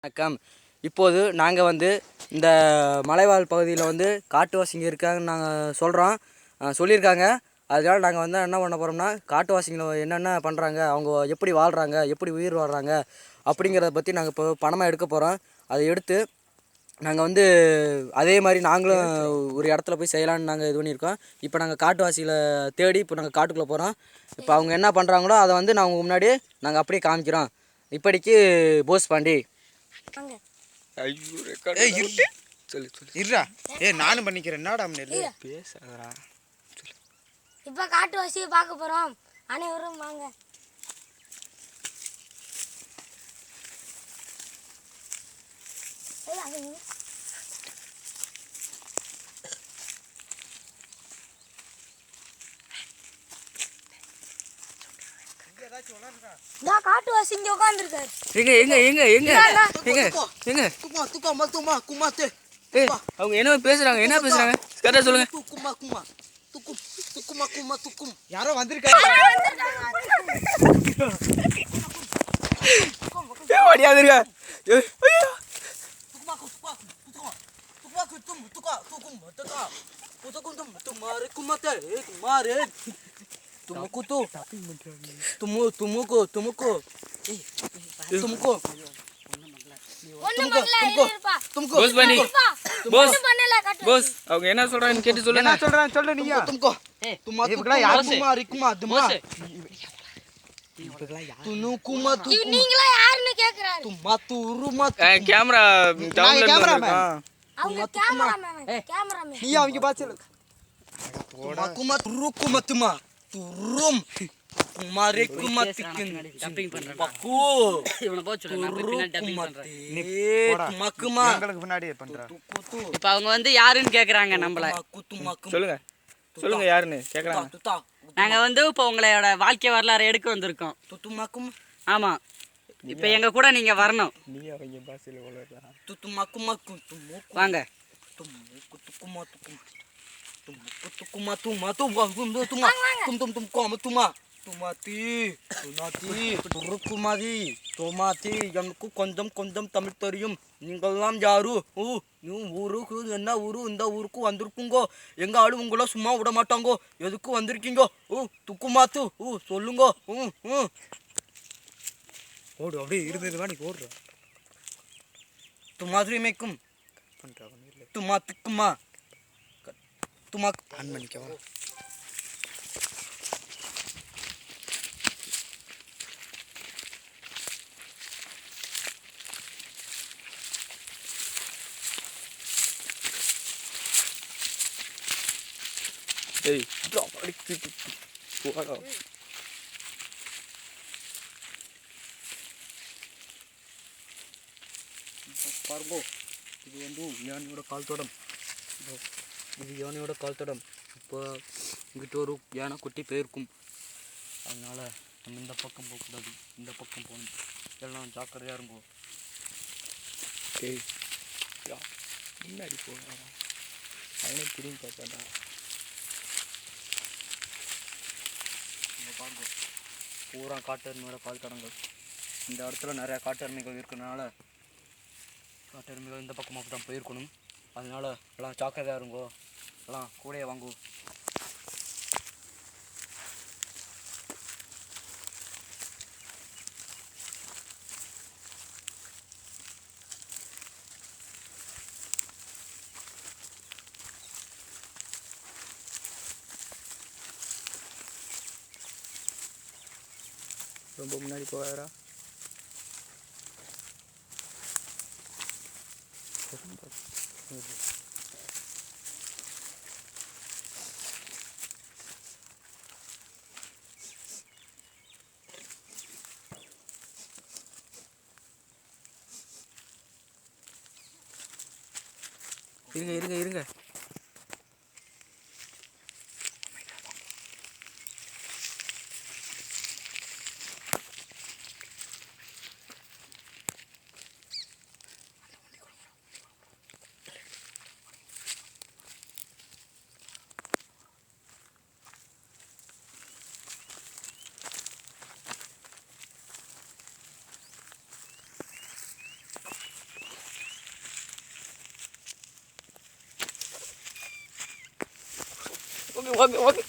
வணக்கம். இப்போது நாங்கள் வந்து இந்த மலைவாழ் பகுதியில் வந்து காட்டுவாசிங்க இருக்காங்கன்னு நாங்கள் சொல்லியிருக்காங்க. அதனால் நாங்கள் வந்து என்ன பண்ண போகிறோம்னா, காட்டுவாசிங்களை என்னென்ன பண்ணுறாங்க, அவங்க எப்படி வாழ்கிறாங்க, எப்படி உயிர் வாழ்கிறாங்க அப்படிங்கிறத பற்றி நாங்கள் இப்போ பணமாக எடுக்க போகிறோம். அதை எடுத்து நாங்கள் வந்து அதே மாதிரி நாங்களும் ஒரு இடத்துல போய் செய்யலான்னு நாங்கள் இது பண்ணியிருக்கோம். இப்போ நாங்கள் காட்டுவாசிகளை தேடி இப்போ நாங்கள் காட்டுக்குள்ளே போகிறோம். இப்போ அவங்க என்ன பண்ணுறாங்களோ அதை வந்து நான் உங்கள் முன்னாடி நாங்கள் அப்படியே காமிக்கிறோம். இப்படிக்கு போஸ் பாண்டி நானும் பண்ணிக்கிறேன். என்னடா பேசாதடா. இப்போ காட்டுவாசியை பார்க்க போகிறோம். அனைவரும் வாங்க. காட்டுவாசி இங்க உட்கார்ந்துருக்காரு. அவங்க என்ன பேசுறாங்க? என்ன பேசுறாங்க? கரெக்டா சொல்லுங்க. யாரோ வந்திருக்காங்க. அவங்க என்ன சொல்றாங்கன்னு கேட்டு சொல்லுங்க. என்ன சொல்றாங்க சொல்லு நீங்க. இவங்களா யாரு? நீங்களா யாருன்னு கேக்குறாரு. கேமரா நீ அவங்க பாத்து இப்ப அவங்க வந்து யாருன்னு கேக்குறாங்க. நம்மள சொல்லுங்க சொல்லுங்க யாருன்னு கேக்குறாங்க. நாங்க வந்து இப்ப உங்களோட வாழ்க்கை வரலாறு எடுக்க வந்திருக்கோம். ஆமா, இப்ப எங்க கூட நீங்க வரணும். வாங்க. எனக்கு கொஞ்சம் கொஞ்சம் தமிழ் தெரியும். நீங்கள்லாம் யாரு? ஊருக்கு என்ன ஊரு? இந்த ஊருக்கு வந்திருக்குங்கோ. எங்க ஆளு உங்கள சும்மா விட மாட்டாங்கோ. எதுக்கு வந்திருக்கீங்கோ? துக்குமாத்து சொல்லுங்கோ. ஓடு அப்படியே இருந்ததுவா நீ ஓடுற. துமாதிரி மேய்க்கும் துமா திக்குமா துமா ஆன் பண்ணிக்கவா? பாருங்கோ, இது வந்து யானையோட கால் தடம். இது யானையோட கால் தடம். இப்போ இங்கிட்ட ஒரு யானை குட்டி போயிருக்கும். அதனால நம்ம இந்த பக்கம் போகக்கூடாது, இந்த பக்கம் போகணும். எல்லாம் ஜாக்கிரதையாக இருங்கோ. முன்னாடி போகிறா அவனே திரும்பி பார்த்தாடா. பாருங்க, பூரா காட்டு எருமையோட கால் தடங்கள். இந்த இடத்துல நிறையா காட்டு எருமைகள் இருக்கிறதுனால காட்டு எருமைகள் இந்த பக்கமாக அப்படி தான் போயிருக்கணும். அதனால எல்லாம் ஜாக்கிரதையாக இருங்கோ. எல்லாம் கூடையே வாங்கோ. ரொம்ப முன்னாடி போகாதா. இருங்க. வாங்க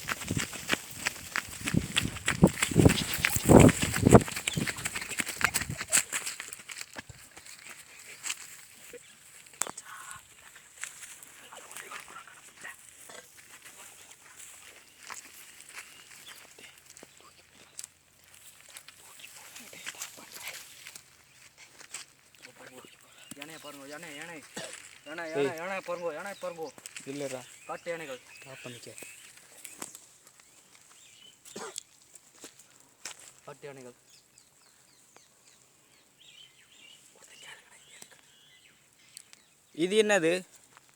யானையை பாருங்க யானை பாருங்க இல்லைடா காட்டு யானைகள் ஸ்டாப் பண்ணிக்க காட்டு யானைகள் இது என்னது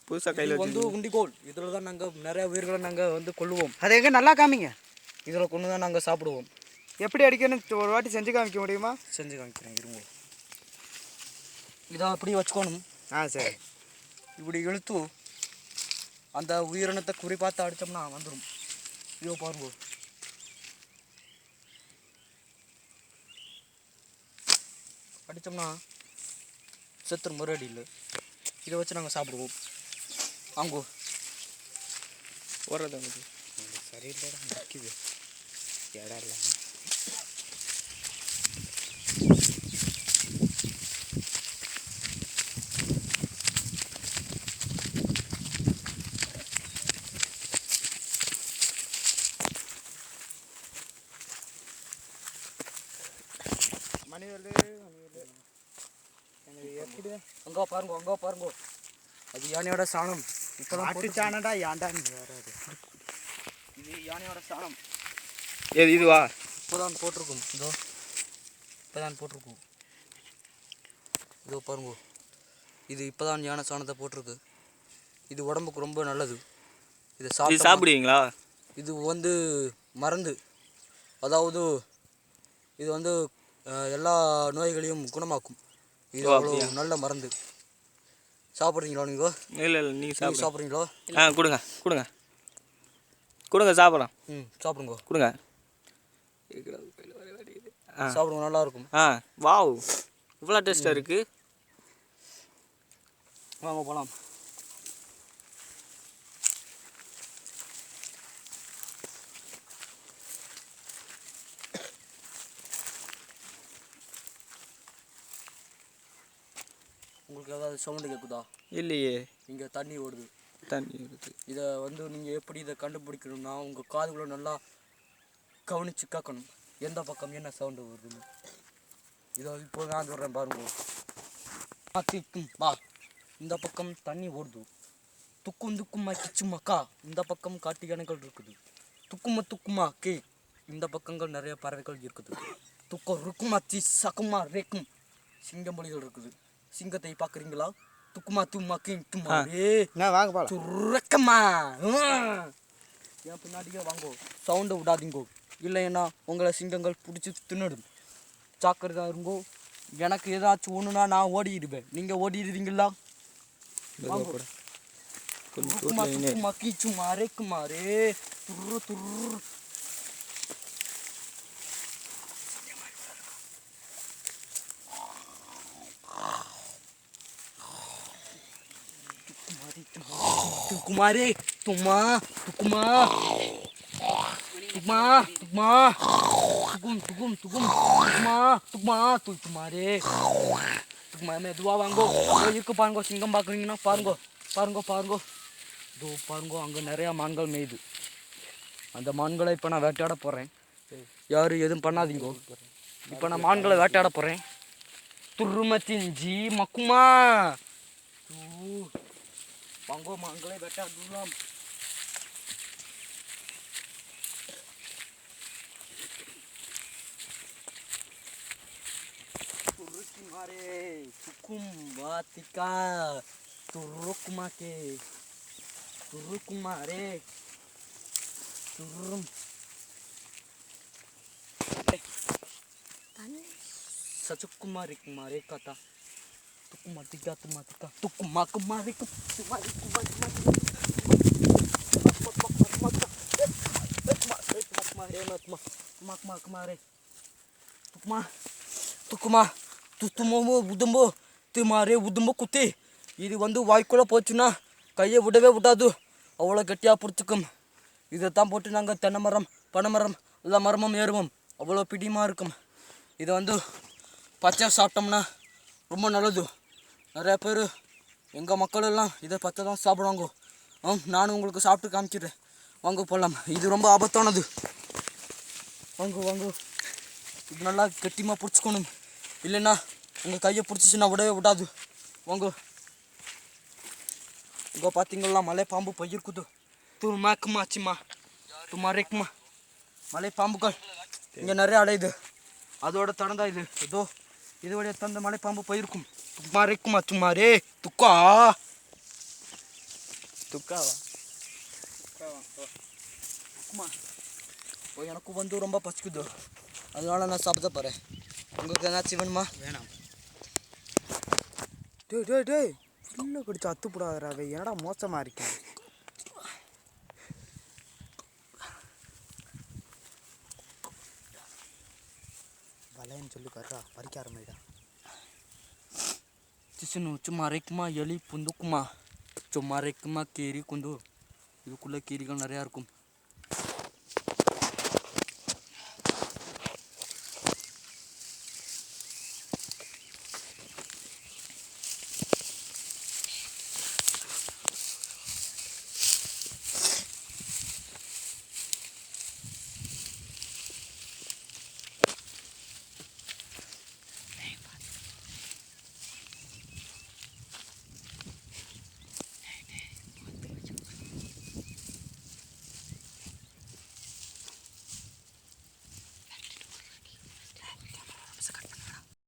புதுசாக கையில் இது வந்து உண்டிகோல் இதில் தான் நாங்கள் நிறைய உயிர்களை நாங்கள் வந்து கொல்லுவோம் அதை எங்கே நல்லா காமிங்க இதில் கொண்டு தான் நாங்கள் சாப்பிடுவோம் எப்படி அடிக்கணும் ஒரு வாட்டி செஞ்சு காமிக்க முடியுமா செஞ்சு காமிக்கிறேன் இருங்க இதை அப்படி வச்சுக்கணும் சரி இப்படி இழுத்து அந்த உயிரினத்தை குறி பார்த்து அடித்தோம்னா வந்துடும் இதோ பாருங்க அடித்தோம்னா செத்துரு முறையடி இல்லை இதை வச்சு நாங்கள் சாப்பிடுவோம் வாங்கோ ஓடுறது வந்து சரியில்லைடா நிற்கிது இடம் இல்லை மணிவேலு எனக்கு எப்படி அங்கே பாருங்க அது யானையோட சாணம் இப்போதான் மாட்டு சாணடா ஏன்டா நீ வராது இது யானையோட சாணம் ஏது இதுவா இப்போதான் போட்டிருக்கும் இப்போதான் போட்டிருக்கும் இதோ பாருங்க இது இப்போதான் யானை சாணத்தை போட்டிருக்கு இது உடம்புக்கு ரொம்ப நல்லது இதை சாப்பிடுவீங்களா இது வந்து மருந்து அதாவது இது வந்து எல்லா நோய்களையும் குணமாக்கும் இது அவ்வளோ நல்ல மருந்து சாப்பிட்றீங்களா நீங்கள் இல்லை நீங்கள் சாப்பிட்றீங்களா கொடுங்க சாப்பிட்லாம் சாப்பிடுங்க கொடுங்க சாப்பிடுங்க நல்லா இருக்கும் வாவ் இவ்வளோ டேஸ்ட்டாக இருக்குது வாங்க போகலாம் உங்களுக்கு ஏதாவது சவுண்டு கேட்குதா இல்லையே இங்கே தண்ணி ஓடுது தண்ணி இருக்குது இதை வந்து நீங்கள் எப்படி இதை கண்டுபிடிக்கணும்னா உங்கள் காதுகளை நல்லா கவனித்து கேட்கணும் எந்த பக்கம் என்ன சவுண்டு வருதுன்னு இதை இப்போ நான் சொல்கிறேன் பாருங்க வா இந்த பக்கம் தண்ணி ஓடுது துக்குமா கிச்சுமாக்கா இந்த பக்கம் காட்டு யானைகள் இருக்குது துக்குமா கே இந்த பக்கங்கள் நிறைய பறவைகள் இருக்குது ருக்குமா சக்குமா ரேக்கும் சிங்கம் மொழிகள் இருக்குது சிங்கத்தை பார்க்குறீங்களா துக்குமா தும்மா கிங் தும்மா வாங்க போகலாம் சுரக்கம்மா என் பின்னாடியே வாங்கோ சவுண்டை விடாதீங்கோ இல்லைன்னா உங்களை சிங்கங்கள் பிடிச்சி தின்னுடும் ஜாக்கிரதா இருங்கோ எனக்கு ஏதாச்சும் ஒன்றுனா நான் ஓடிடுவேன் நீங்கள் ஓடிடுறீங்களா துக்குமா கீச்சுமா ரேக்குமா ரே துரு Tukumare, tuma, tukuma, tukumare. Tukuma மெதுவா வாங்கோ. இருக்கு பாருங்க சிங்கம் பார்க்குறீங்கன்னா பாருங்க. இதோ பாருங்க அங்கே நிறையா மான்கள் மேயுது. அந்த மான்களை இப்போ நான் வேட்டையாட போகிறேன். யாரும் எதுவும் பண்ணாதீங்கோ. இப்போ நான் மான்களை வேட்டையாட போகிறேன். துருமத்திஞ்சி மக்குமா. வாங்கோ மான்களை வேட்டையாடலாம். Turukimare, tukum batika, turukumake, turukumare, turum. Sacukumare kumare kata. Tukumatika, tukumakumare உதும்போ குத்தி இது வந்து வாய்க்குள்ளே போச்சுன்னா கையை விடவே விடாது அவ்வளோ கெட்டியாக பிடிச்சிக்கும் இதைத்தான் போட்டு நாங்கள் தென்னை மரம் பனை மரம் எல்லா மரமும் ஏறுவோம். அவ்வளோ பிடியமாக இருக்கும். இதை வந்து பச்சை சாப்பிட்டோம்னா ரொம்ப நல்லது. நிறையா பேர் எங்கள் மக்கள் எல்லாம் இதை பச்சை தான் சாப்பிடுவாங்க. நானும் உங்களுக்கு சாப்பிட்டு காமிச்சிடுறேன். வாங்க போகலாம். இது ரொம்ப ஆபத்தானது. வாங்க இது நல்லா கெட்டியமாக பிடிச்சிக்கணும், இல்லைன்னா உங்கள் கையை பிடிச்சிச்சுன்னா விடவே விடாது. வாங்க. இங்கே பார்த்தீங்களா மலை பாம்பு பயிர்க்குது. துமாக்குமா ஆச்சுமா துமாரேக்குமா மலை பாம்புகள் இங்கே நிறைய அலையுது. அதோட தடந்தா இது. ஏதோ இதோடைய தந்த மலை பாம்பு பயிருக்கும். துமாரேக்குமா துமாரே துக்கா துக்காவா? இப்போ எனக்கும் வந்து ரொம்ப பசிக்குது, அதனால நான் சாப்பிட போகிறேன். உங்களுக்கு என்னாச்சும் வேணுமா? வேணாம். டேய் ஃபுல்லாக கடிச்சு அத்துப்படாதராவே, என்னடா மோசமாக இருக்கேன். வலைன்னு சொல்லி கர்றா பறிக்க ஆரம்பிடா. சிசுனு சும்மா அரைக்குமா எலி புந்துக்குமா சும்மா அரைக்குமா கீரி குந்து. இதுக்குள்ளே கீரிகள் நிறையா இருக்கும்.